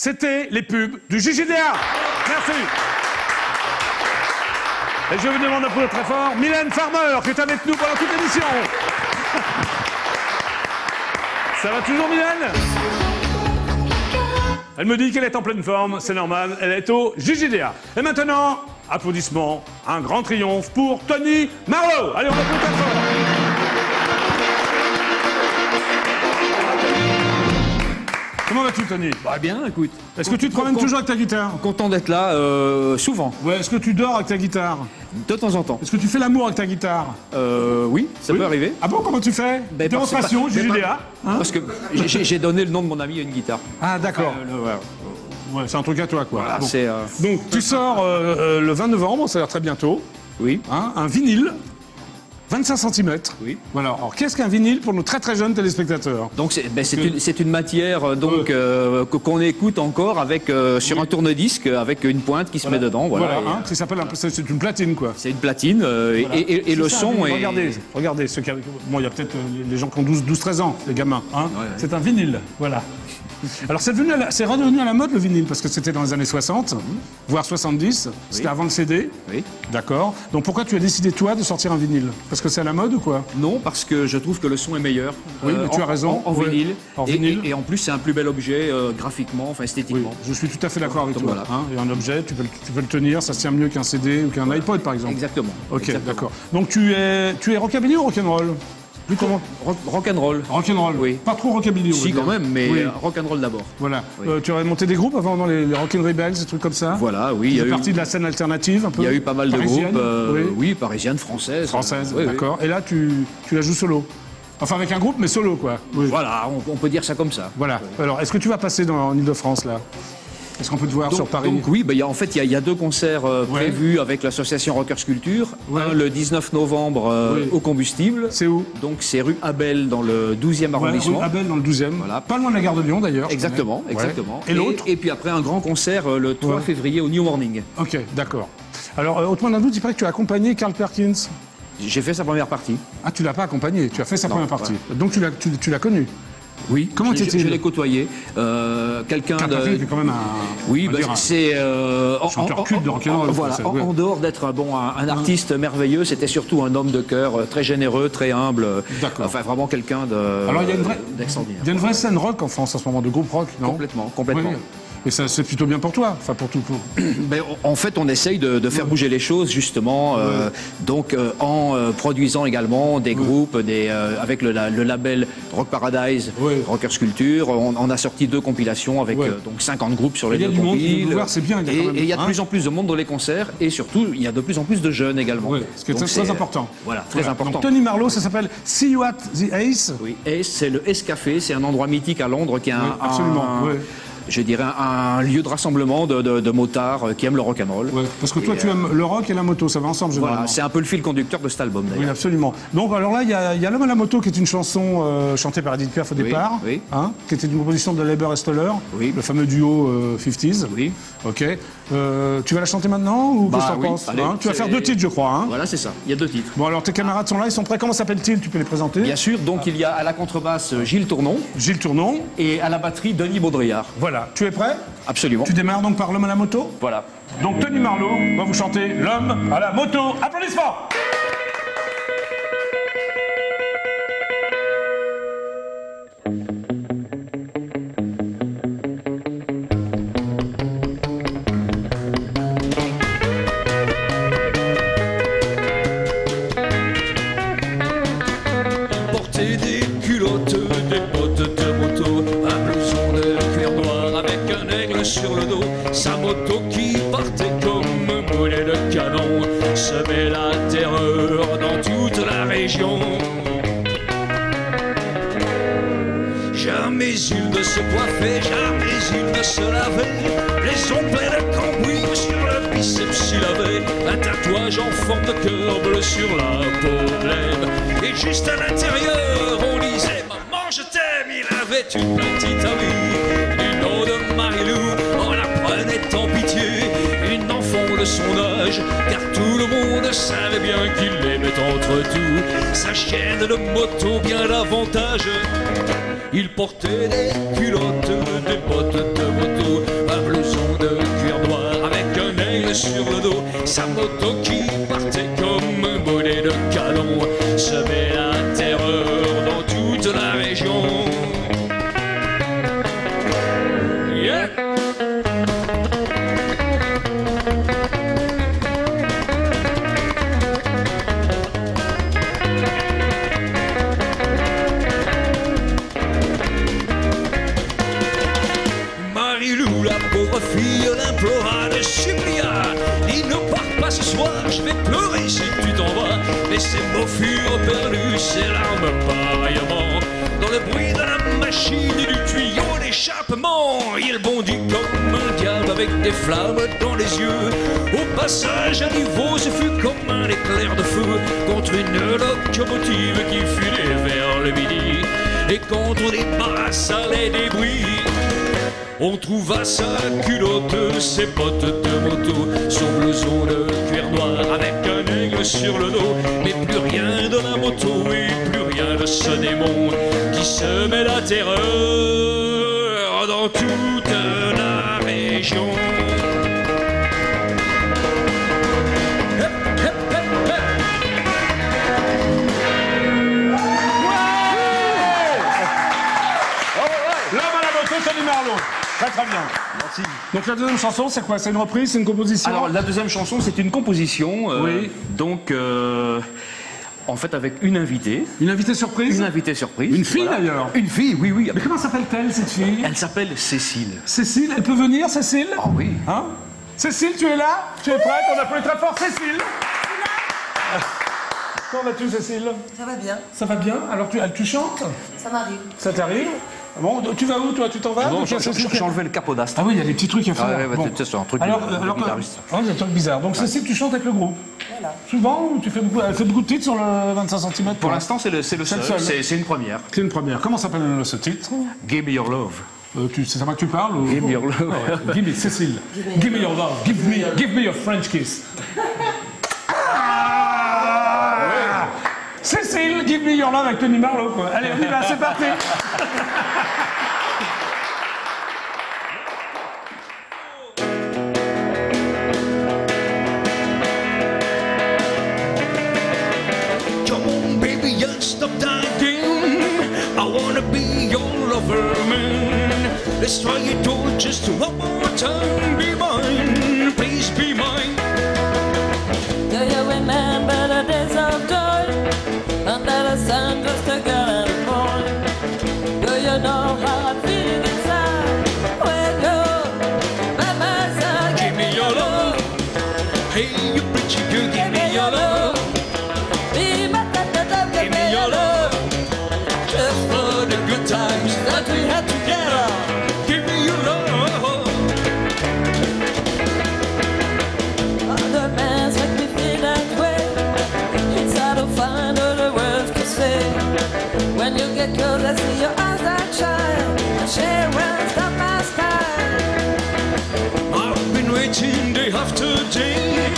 c'était les pubs du JJDA. Merci. Et je vous demande d'applaudir très fort Mylène Farmer, qui est avec nous pendant toute l'émission. Ça va toujours, Mylène? Elle me dit qu'elle est en pleine forme, c'est normal, elle est au JJDA. Et maintenant, applaudissements, un grand triomphe pour Tony Marlowe. Allez, on applaudit très fort. Comment vas-tu, Tony? Bah bien, écoute. Est-ce que tu te promènes toujours avec ta guitare? Content d'être là, souvent. Ouais, est-ce que tu dors avec ta guitare? De temps en temps. Est-ce que tu fais l'amour avec ta guitare? Oui, ça peut arriver. Ah bon, comment tu fais? Ben, Démonstration, JJDA. Hein? Parce que j'ai donné le nom de mon ami à une guitare. Ah, d'accord. Ouais, c'est un truc à toi, quoi. Voilà, bon. c'est... Donc, tu sors le 20 novembre, ça a l'air très bientôt. Oui. Hein, un vinyle. 25 cm. Oui. Voilà. Alors, qu'est-ce qu'un vinyle pour nos très très jeunes téléspectateurs? Donc c'est une matière qu'on écoute encore avec sur un tourne-disque avec une pointe qui se met dedans. Voilà. Hein, qui s'appelle c'est une platine, quoi. C'est une platine Voilà. et le son est... Regardez ceux qui bon, il y a peut-être les gens qui ont 12-13 ans, les gamins. Hein. Ouais. C'est un vinyle, voilà. Alors c'est redevenu à la mode le vinyle parce que c'était dans les années 60, voire 70. C'était avant le CD. Oui. D'accord. Donc pourquoi tu as décidé toi de sortir un vinyle? Parce que c'est à la mode ou quoi? Non, parce que je trouve que le son est meilleur. Oui, mais tu as raison. En vinyle. En vinyle. Et en plus, c'est un plus bel objet graphiquement, enfin esthétiquement. Oui, je suis tout à fait d'accord avec toi. Voilà. Hein, et un objet, tu peux le tenir, ça se tient mieux qu'un CD ou qu'un iPod par exemple. Exactement. Ok, d'accord. Donc tu es rockabilly ou rock'n'roll? Comment? Rock'n'roll. Rock'n'roll. Oui. Pas trop rockabilly. Si quand même, mais oui. rock'n'roll d'abord. Voilà. Oui. Tu aurais monté des groupes avant dans les Rockin' Rebels, des trucs comme ça? Voilà, oui. Il y a partie de la scène alternative un peu. Il y a eu pas mal de parisienne, groupes, oui, parisiennes, françaises. Françaises, Oui, d'accord. Et là, tu la joues solo? Enfin, avec un groupe, mais solo, quoi. Oui. Voilà, on peut dire ça comme ça. Voilà. Alors, est-ce que tu vas passer en Ile-de-France, là? Est-ce qu'on peut te voir sur Paris? Donc oui, en fait, il y a deux concerts prévus avec l'association Rockers Culture. Ouais. Un le 19 novembre au Combustible. C'est où? Donc c'est rue Abel dans le 12e arrondissement. Rue Abel dans le 12e. Voilà. Pas loin de la gare de Lyon, d'ailleurs. Exactement, Ouais. exactement. Et l'autre? Et puis après un grand concert le 3 février au New Morning. Ok, d'accord. Alors, autrement d'un doute, il paraît que tu as accompagné Carl Perkins. J'ai fait sa première partie. Ah, tu l'as pas accompagné, tu as fait sa première partie. Ouais. Donc tu l'as connu. Oui. Comment était-il? Je l'ai côtoyé. Quelqu'un Carl Perkins est quand même Oui, c'est chanteur culte de rock'n'roll. Voilà, en dehors d'être un artiste merveilleux, c'était surtout un homme de cœur très généreux, très humble. D'accord. Enfin, vraiment quelqu'un Alors il y a d'extraordinaire. Il y a une vraie scène rock en France en ce moment, de groupe rock, non? Complètement. Oui. Et ça, c'est plutôt bien pour toi, enfin pour tout. En fait, on essaye de faire bouger les choses justement, en produisant également des groupes, avec le label Rock Paradise, Rockers Culture. On a sorti 2 compilations avec donc 50 groupes sur les 2 compiles. C'est bien. Et il y a de plus en plus de monde dans les concerts et surtout il y a de plus en plus de jeunes également. Oui, ce qui est très important. Voilà, très important. Donc, Tony Marlowe, ça s'appelle See You at the Ace. Oui, Ace, c'est le Ace Café, c'est un endroit mythique à Londres qui est je dirais un lieu de rassemblement de motards qui aiment le rock'n'roll. Ouais, parce que toi, tu aimes le rock et la moto, ça va ensemble généralement. Voilà, c'est un peu le fil conducteur de cet album d'ailleurs. Oui, absolument. Donc alors là, il y a L'Homme à la moto qui est une chanson chantée par Edith Piaf au départ, qui était une composition de Leiber et Stoller, le fameux duo 50s. Oui. Ok. Tu vas la chanter maintenant ou qu'est-ce que tu en penses? Tu vas faire 2 titres, je crois. Hein. Voilà, c'est ça. Il y a 2 titres. Bon, alors tes camarades sont là, ils sont prêts. Comment s'appellent-ils? Tu peux les présenter? Bien sûr. Donc il y a à la contrebasse Gilles Tournon. Gilles Tournon. Et à la batterie Denis Baudrillard. Voilà. Tu es prêt? Absolument. Tu démarres donc par L'Homme à la moto? Voilà. Donc Tony Marlowe va vous chanter L'Homme à la moto. Applaudissements! Porter des culottes, des bottes de moto, un blouson de cuir noir avec un aigle sur le dos, sa moto qui partait comme un boulet de canon, semait la terreur dans toute la région. Jamais il ne se coiffait, jamais il ne se lavait, les ongles pleins de cambouis sur le biceps il avait un tatouage en forme de cœur bleu sur la peau blême. Et juste à l'intérieur on lisait Maman je t'aime. Il avait une petite amie du nom de Marilou, on la prenait en pitié, une enfant de son âge, car tout le monde savait bien qu'il l'aimait entre tout. Sa chaîne de moto bien davantage, il portait des culottes, des bottes de moto, Sa moto qui partait comme un bonnet de canon semait la terreur dans toute la région. Yeah. Marie-Lou, la pauvre fille, l'implora, le supplia. Dis ne pars pas ce soir, je vais pleurer si tu t'en vas. Mais ses mots furent perdus, ses larmes pareillement. Dans le bruit de la machine et du tuyau d'échappement, il bondit comme un diable avec des flammes dans les yeux. Au passage à niveau, ce fut comme un éclair de feu contre une locomotive qui filait vers le midi. Et quand on débarrassa les débris, on trouva sa culotte, ses bottes de moto, son blouson de cuir noir avec un aigle sur le dos. Mais plus rien de la moto et plus rien de ce démon qui semait la terreur dans toute la région. Très bien. Merci. Donc la deuxième chanson, c'est quoi? C'est une reprise, c'est une composition? Alors la deuxième chanson, c'est une composition. Oui. Donc, en fait, avec une invitée. Une invitée surprise? Une invitée surprise. Une fille d'ailleurs? Une fille, oui, oui. Mais comment s'appelle-t-elle cette fille? Elle s'appelle Cécile. Cécile, elle peut venir, Cécile? Ah oui. Hein? Cécile, tu es là? Tu es prête? On applaudit très fort Cécile. Comment vas-tu, Cécile? Ça va bien. Ça va bien? Alors tu chantes? Ça m'arrive. Ça t'arrive? Bon, tu vas où toi? Tu t'en vas? Non, j'ai enlevé le capot d'astre. Ah oui, il y a des petits trucs à faire. Ah ouais, bon. c'est un truc alors, de guitariste. Oh, c'est un truc bizarre. Donc Cécile, tu chantes avec le groupe? Voilà. Souvent, tu fais beaucoup, elle fait beaucoup de titres sur le 25 cm? Pour l'instant, c'est le seul. C'est une première. C'est une première. Comment s'appelle ce titre? Give me your love. C'est ça que tu parles ou... Give me your love. Ouais. Give me, Cécile. Give me your love. Give me your French kiss. Cécile, give me your love avec Tony Marlowe, quoi. Allez, on y va, c'est parti. Come on, baby, just stop dying. I wanna be your lover, man. Let's try it all just one more time. Be mine, please be mine. Do you remember the days of joy? Under the sun, just a girl and a boy. Do you know how I'm feeling inside? When you're by my side, Give me your love. Hey, you pretty girl, give me your love. be my love, Give me your love. Just for the good times that we had together. Give me your love. Other bands make me feel that way. It's hard to find all the words to say. When you get close, I see your eyes that shine. A share runs down my spine. I've been waiting day after day.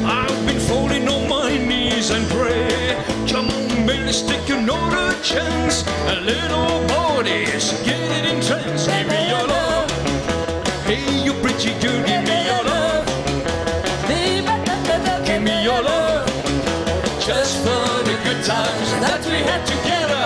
I've been falling on my knees and pray. Come on, baby, let's take another chance. A little bodies get it in trance. Give me your love. Hey, you pretty girl, give me your love. Be my love, Give me your love. Just for the good times that we had together.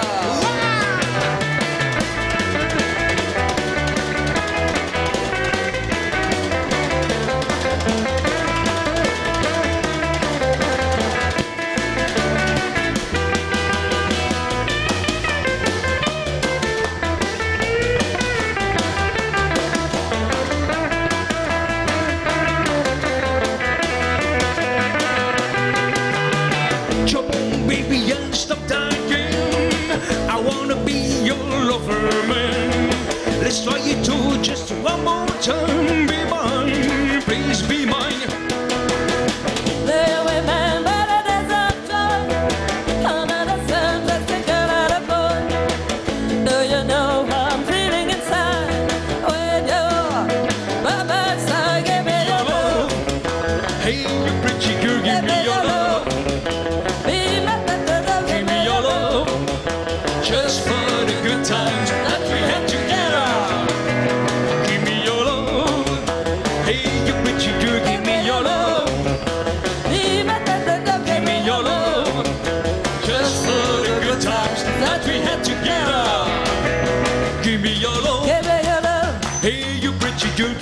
Come on, baby, and stop dying. I wanna be your lover, man. Let's try it all just one more time. Be mine, please be mine. do you remember the days of joy? Under the sun, just a girl and a boy. Do you know how I'm feeling inside? When you're by my side, give me your love. Hey, you pretty girl, give me your love. Be my love, Give me your love. Just for the good times that we had together. Give me your love.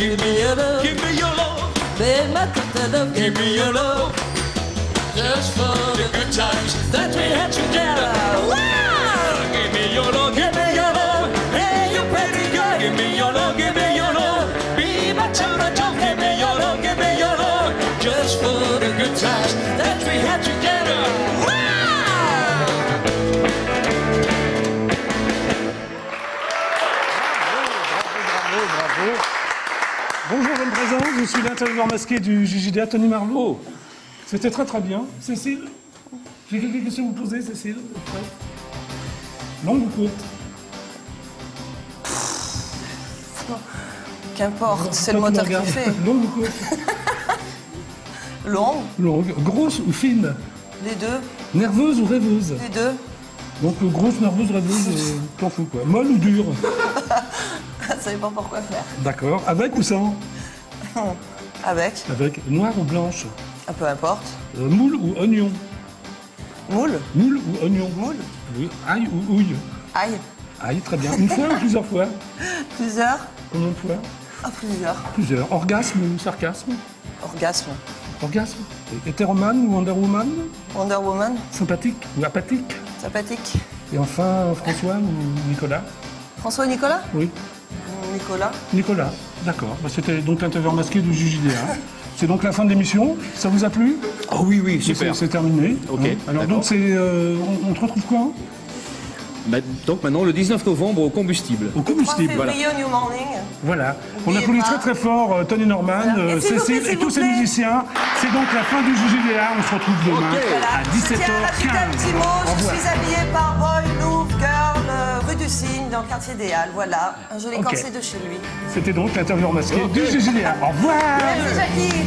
Give me your love. Give me your love. Babe, my tender love. Give me your love. Just for the good times that we had together. Wow! Give me your love. Give me your love. Hey, you pretty girl. Give me your love. Give me your love. Be my tender love. Give me your love. Give me your love. Just for the good times that we had together. Bonjour, je me présente, je suis l'intervieweur masqué du JJDA, Tony Marlot. C'était très très bien. Cécile, j'ai quelques questions à vous poser, Cécile. Longue ou courte? Qu'importe, c'est le moteur qui fait. Longue ou courte? Longue. Longue. Grosse ou fine? Les deux. Nerveuse ou rêveuse? Les deux. Donc grosse, nerveuse, rêveuse, t'en fous quoi. Molle ou dure? Ça dépend pour quoi faire. D'accord. Avec ou sans? Avec. Avec. Noire ou blanche? Peu importe. Moule ou oignon? Moule. Moule ou oignon? Moule. Oui. Ail ou houille? Aïe. Ail, très bien. Une fois ou plusieurs fois? Plusieurs. Combien de fois? Ah, plusieurs. Plusieurs. Orgasme ou sarcasme? Orgasme. Orgasme. Hétéromane ou Wonderwoman? Wonder Woman. Sympathique ou apathique? Sympathique. Et enfin, François ou Nicolas? François et Nicolas? Oui. Nicolas. Nicolas, d'accord. Bah, c'était donc l'intervieweur masqué du JJDA. C'est donc la fin de l'émission. Ça vous a plu? Oh oui, oui, super. C'est terminé. Ok. Hein. Alors donc c'est, on te retrouve quoi? Donc maintenant, le 19 novembre, au combustible. Au combustible. 3 février au New Morning. Voilà. On N'oubliez applaudit pas. très très fort Tony Norman, Voilà. Et s'il vous Cécile plaît, et s'il tous vous ces plaît. musiciens. C'est donc la fin du JJDA. On se retrouve demain à Je tiens à rajouter un 17h15. petit mot. Au Je revoir. suis habillée par Boy Louvre Girl, rue du Cygne, dans le quartier des Halles. Voilà, un joli Ok. corset de chez lui. C'était donc l'intervieweur masqué du JJDA. Au revoir. Merci Jackie.